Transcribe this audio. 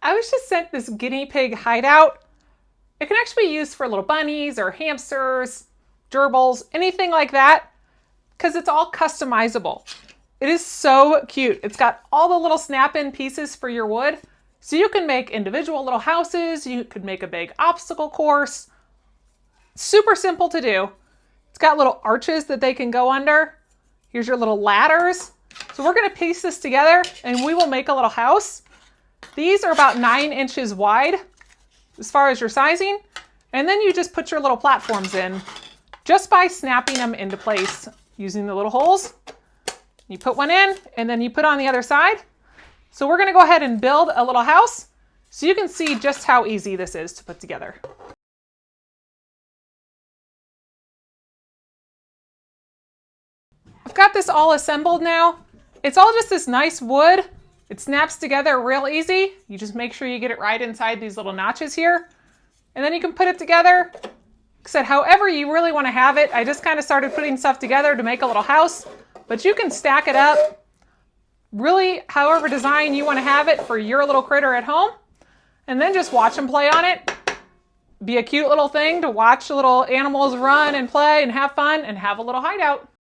I was just sent this guinea pig hideout. It can actually be used for little bunnies or hamsters, gerbils, anything like that, because it's all customizable. It is so cute. It's got all the little snap-in pieces for your wood. So you can make individual little houses. You could make a big obstacle course. Super simple to do. It's got little arches that they can go under. Here's your little ladders. So we're going to piece this together and we will make a little house. These are about 9 inches wide as far as your sizing. And then you just put your little platforms in just by snapping them into place using the little holes. You put one in and then you put on the other side. So we're going to go ahead and build a little house so you can see just how easy this is to put together. I've got this all assembled now. It's all just this nice wood. It snaps together real easy. You just make sure you get it right inside these little notches here. And then you can put it together. Like I said, however you really want to have it. I just kind of started putting stuff together to make a little house. But you can stack it up really however design you want to have it for your little critter at home. And then just watch them play on it. Be a cute little thing to watch little animals run and play and have fun and have a little hideout.